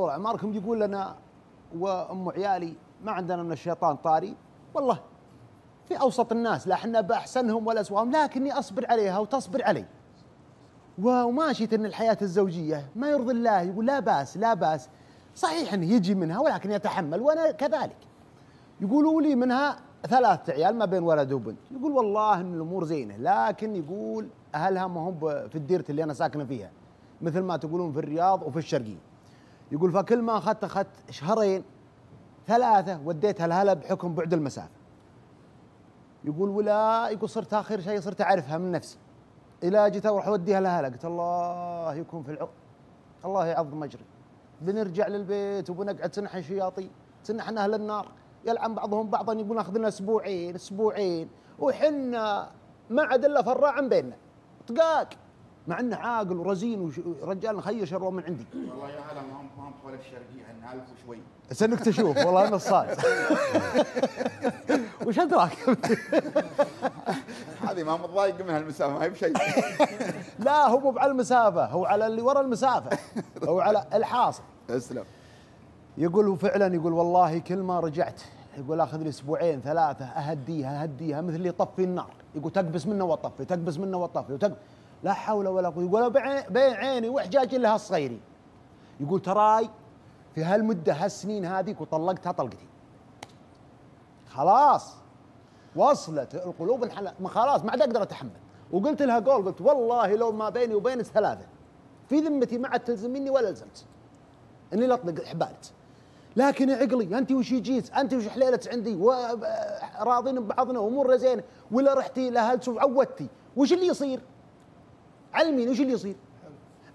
عماركم يقول لنا وام عيالي ما عندنا من الشيطان طاري، والله في اوسط الناس لا احنا باحسنهم ولا اسواهم، لكني اصبر عليها وتصبر علي. وماشية ان الحياه الزوجيه ما يرضي الله، يقول لا باس لا باس، صحيح انه يجي منها ولكن يتحمل وانا كذلك. يقولوا لي منها 3 عيال ما بين ولد وبنت، يقول والله ان الامور زينه، لكن يقول اهلها ما هم في الديره اللي انا ساكنه فيها، مثل ما تقولون في الرياض وفي الشرقيه. يقول فكل ما اخذت شهرين 3 وديتها لهلا بحكم بعد المسافه. يقول ولا يقول صرت اخر شيء صرت اعرفها من نفسي، الى جيت اروح اوديها لهلا قلت الله يكون في العون، الله يعظم اجري. بنرجع للبيت وبنقعد سنحن شياطين، سنحن اهل النار، يلعن بعضهم بعضا. يقول ناخذ لنا اسبوعين وحنا ما عاد الا فراع بيننا طقاق، مع انه عاقل ورزين ورجال نخيش اروى من عندي. والله يا هلا ما هم حول الشرقيه عن 1000 وشوي. سنك تشوف والله انا الصاد. وش ادراك؟ هذه ما متضايق من هالمسافه ما هي بشيء. لا هو مو على المسافه، هو على اللي ورا المسافه، هو على الحاصل. اسلم. يقول وفعلا يقول والله كل ما رجعت يقول اخذ لي 2 3 اهديها مثل اللي يطفي النار، يقول تقبس منه واطفي تقبس منه واطفي لا حول ولا قوه. يقول بين عيني وحجاج لها الصغيرين. يقول تراي في هالمده هالسنين هذه وطلقتها طلقتي، خلاص وصلت القلوب انحلت، ما خلاص ما عاد اقدر اتحمل. وقلت لها قول، قلت والله لو ما بيني وبينك 3 في ذمتي ما عاد تلزميني ولا لزمت اني لا اطلق حبالك، لكن عقلي انت وش يجيت، انت وش حليلت عندي وراضين ببعضنا وامورنا زينه، ولا رحتي لهلت وعودتي وش اللي يصير؟ علمين وش اللي يصير؟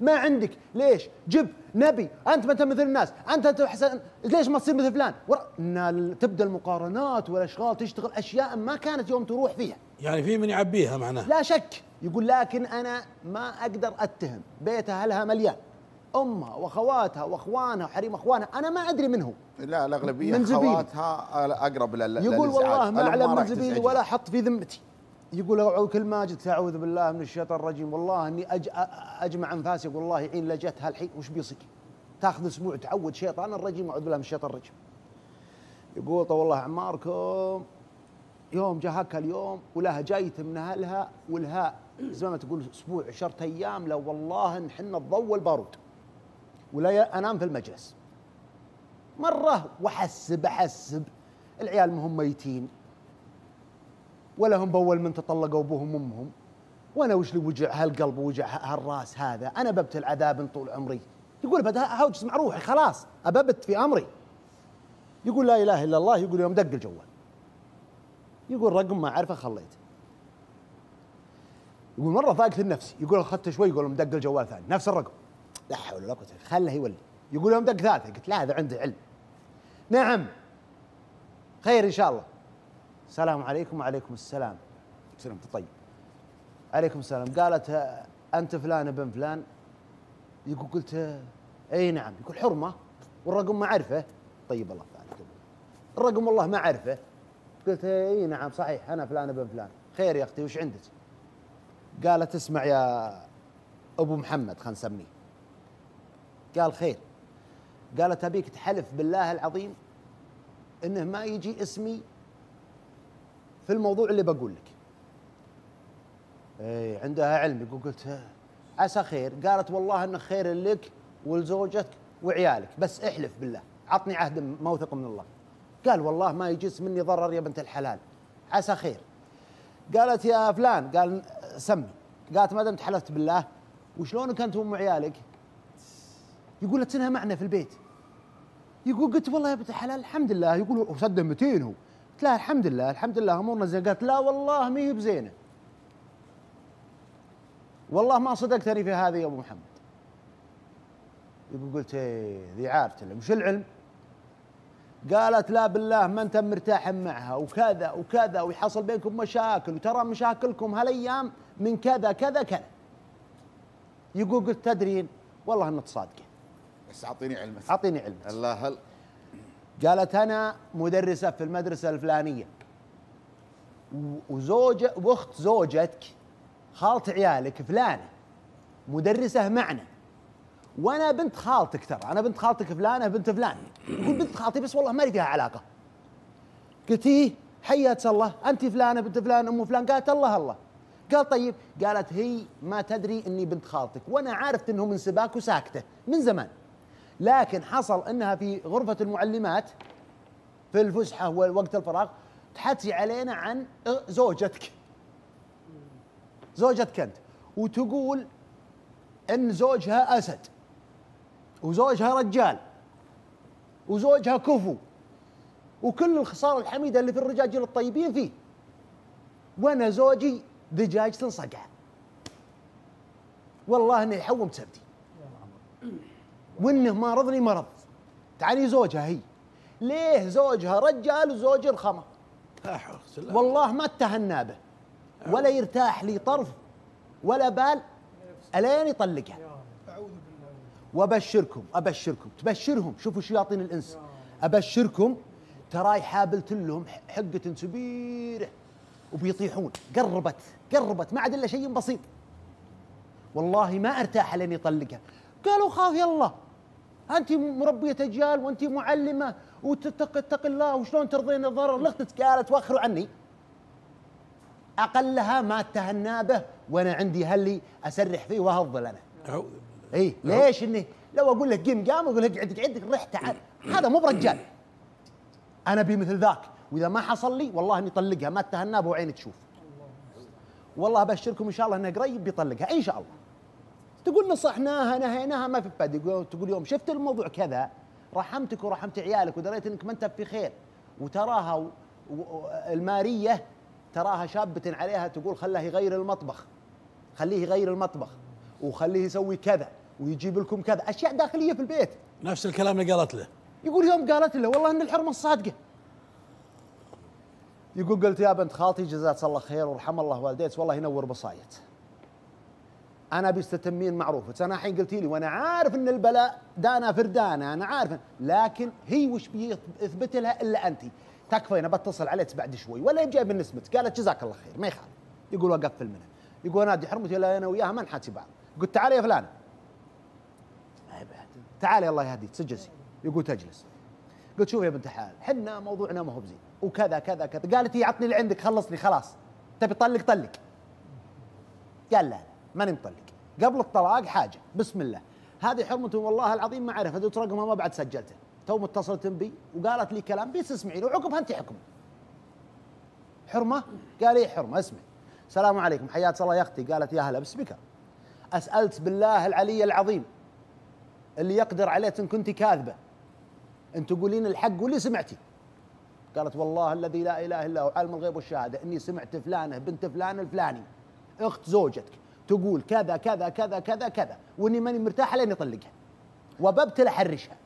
ما عندك ليش؟ جب نبي انت ما انت مثل الناس، انت احسن ليش ما تصير مثل فلان؟ تبدا المقارنات والاشغال تشتغل اشياء ما كانت يوم تروح فيها. يعني في من يعبيها معناه. لا شك. يقول لكن انا ما اقدر اتهم، بيتها لها مليان، امها واخواتها واخوانها وحريم اخوانها انا ما ادري منهم. لا الاغلبيه اخواتها اقرب يقول والله ما اعلم من زبيلي ولا حط في ذمتي. يقول كل ما جيت اعوذ بالله من الشيطان الرجيم، والله اني اجمع انفاسي، يقول الله يعين لجتها الحين وش بيصير؟ تاخذ اسبوع تعود شيطان الرجيم، اعوذ بالله من الشيطان الرجيم. يقول طول الله اعماركم، يوم جاء هكا اليوم ولها جايته من اهلها ولها زي ما تقول اسبوع 10 ايام، لو والله نحن الضوء البارود ولا انام في المجلس مره احسب العيال ما هم ميتين ولا هم باول من تطلقوا ابوهم وامهم، وانا وش لي وجع هالقلب ووجع هالراس هذا، انا ببت عذاب طول عمري. يقول بدها هوجس مع روحي خلاص اببت في امري. يقول لا اله الا الله. يقول يوم دق الجوال يقول رقم ما اعرفه خليته. يقول مره ضاقت النفس، يقول اخذت شوي، يقول مدق الجوال ثاني نفس الرقم، لا حول ولا قوه خله يولي. يقول يوم دق 3 قلت لا هذا عنده علم. نعم خير ان شاء الله. السلام عليكم. وعليكم السلام. سلمت طيب. عليكم السلام. قالت انت فلان ابن فلان؟ يقول قلت اي نعم. يقول حرمه والرقم ما اعرفه. طيب الله ثاني الرقم والله ما اعرفه. قلت اي نعم صحيح انا فلان ابن فلان. خير يا اختي وش عندك؟ قالت اسمع يا ابو محمد خلينا نسميه. قال خير. قالت ابيك تحلف بالله العظيم انه ما يجي اسمي في الموضوع اللي بقول لك. اي عندها علم. يقول قلت عسى خير. قالت والله انه خير لك ولزوجتك وعيالك، بس احلف بالله عطني عهد موثق من الله. قال والله ما يجيس مني ضرر يا بنت الحلال، عسى خير. قالت يا فلان، قال سمي. قالت ما دام تحلفت بالله وشلونك انت وام عيالك؟ يقول لك سنها معنا في البيت. يقول قلت والله يا بنت الحلال الحمد لله. يقول وصدق 200 هو. قلت لا الحمد لله الحمد لله امورنا زين. قالت لا والله ما هي بزينه، والله ما صدقتني في هذه يا ابو محمد. يقول قلت ذي عارفه وش العلم؟ قالت لا بالله ما انت مرتاح معها وكذا وكذا ويحصل بينكم مشاكل، وترى مشاكلكم هالايام من كذا كذا كذا. يقول قلت تدرين والله انك صادقه، بس اعطيني علمك. اعطيني علمك. الله هل. قالت انا مدرسه في المدرسه الفلانيه، وزوجة واخت زوجتك خالة عيالك فلانه مدرسه معنا، وانا بنت خالتك، ترى انا بنت خالتك فلانه بنت فلان. يقول بنت خالتي بس والله ما لي فيها علاقه. قلت ايه حياك الله، انت فلانه بنت فلان ام فلان؟ قالت الله الله. قال طيب، قالت هي ما تدري اني بنت خالتك، وانا عارفت انه من سباك وساكته من زمان، لكن حصل انها في غرفه المعلمات في الفسحه ووقت الفراغ تحكي علينا عن زوجتك، زوجتك انت، وتقول ان زوجها اسد وزوجها رجال وزوجها كفو وكل الخصال الحميده اللي في الرجاجيل الطيبين فيه، وانا زوجي دجاج تنصقع. والله انه يحوم سبتي وانه ما رضني مرض. تعني زوجها هي، ليه زوجها رجال وزوج الخمر، والله ما اتهنا به ولا يرتاح لي طرف ولا بال الين يطلقها. وابشركم تبشرهم، شوفوا شياطين الانس، ابشركم تراي حابلت لهم حقة سبيره وبيطيحون. قربت ما عاد الا شيء بسيط، والله ما ارتاح لين يطلقها. قالوا خاف يلا، انت مربيه اجيال وانت معلمه وتتقي الله، وشلون ترضين الضرر لاختك؟ قالت وخروا عني. اقلها ما اتهنا به وانا عندي هلي اسرح فيه واهضل انا. اي ليش؟ اني لو اقول لك قام اقول لك اقعد رح تعال، هذا مو برجال. انا بمثل ذاك، واذا ما حصل لي والله اني طلقها ما اتهنا به وعيني تشوف. والله ابشركم ان شاء الله انه قريب بيطلقها ان شاء الله. تقول نصحناها نهيناها ما في فائده، تقول يوم شفت الموضوع كذا رحمتك ورحمت عيالك ودريت انك ما انت في خير، وتراها الماريه تراها شابة عليها تقول خليه يغير المطبخ، خليه يغير المطبخ وخليه يسوي كذا ويجيب لكم كذا، اشياء داخليه في البيت. نفس الكلام اللي قالت له. يقول يوم قالت له والله ان الحرمه الصادقه. يقول قلت يا بنت خالتي جزاك الله خير ورحم الله والديك، والله ينور بصايت. انا بيستتمين معروفك، انا الحين قلتي لي وانا عارف ان البلاء دانا فردانا، انا عارف، لكن هي وش بيثبت لها الا انت. تكفى انا بتصل عليك بعد شوي ولا يجي من نسبتك. قالت جزاك الله خير ما يخالف. يقول وقفل منها. يقول نادي حرمتي لا انا وياها ما نحاتي بعض. قلت تعالي يا فلان، تعالي الله يهديك تجلسي. يقول تجلس. قلت شوف يا بنت الحلال حنا موضوعنا ما هو بزين وكذا كذا كذا. قالت هي عطني اللي عندك خلصني خلاص، تبي طلق. قال لا ماني مطلق. قبل الطلاق حاجه بسم الله، هذه حرمته والله العظيم ما اعرف، ادوت رقمها ما بعد سجلته، تو متصلت بي وقالت لي كلام بس اسمعي وعقبها انت حكم. حرمه؟ قال ايه حرمه، اسمعي. السلام عليكم حياك الله يا اختي. قالت يا هلا بسمك، اسالت بالله العلي العظيم اللي يقدر عليك ان كنت كاذبه ان تقولين الحق واللي سمعتي. قالت والله الذي لا اله الا هو عالم الغيب والشهاده اني سمعت فلانه بنت فلان الفلاني اخت زوجتك تقول كذا كذا كذا كذا كذا، واني ماني مرتاحه لين اطلقها وببتل احرشها.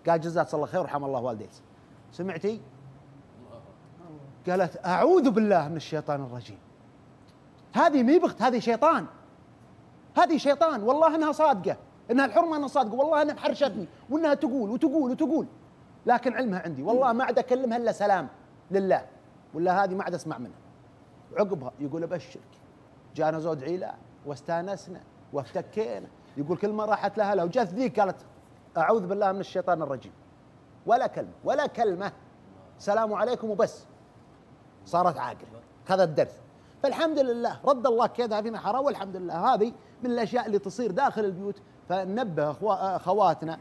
قال جزاك الله خير ورحم الله والديك. سمعتي؟ قالت اعوذ بالله من الشيطان الرجيم، هذه مي بخت، هذه شيطان، هذه شيطان. والله انها صادقه، انها الحرمه انها صادقه، والله انها محرشتني وانها تقول وتقول وتقول، لكن علمها عندي والله ما عاد اكلمها الا سلام لله، ولا هذه ما عاد اسمع منها. عقبها يقول ابشرك جانا زود عيله واستانسنا وافتكينا. يقول كل ما راحت لها وجت ذيك قالت اعوذ بالله من الشيطان الرجيم، ولا كلمه ولا كلمه، سلام عليكم وبس. صارت عاقله، هذا الدرس. فالحمد لله رد الله كيدها في نحرها، والحمد لله هذه من الاشياء اللي تصير داخل البيوت. فننبه اخواتنا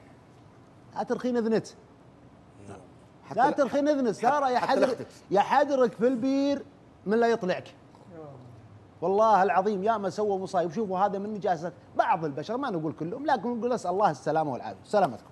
لا ترخين اذنك، لا ترخين اذنك، ترى يا حذرك في البير من لا يطلعك. والله العظيم يا ما سووا مصايب. شوفوا هذا من نجاسة بعض البشر، ما نقول كلهم، لكن نقول نسأل الله السلامة والعافية. سلامتكم.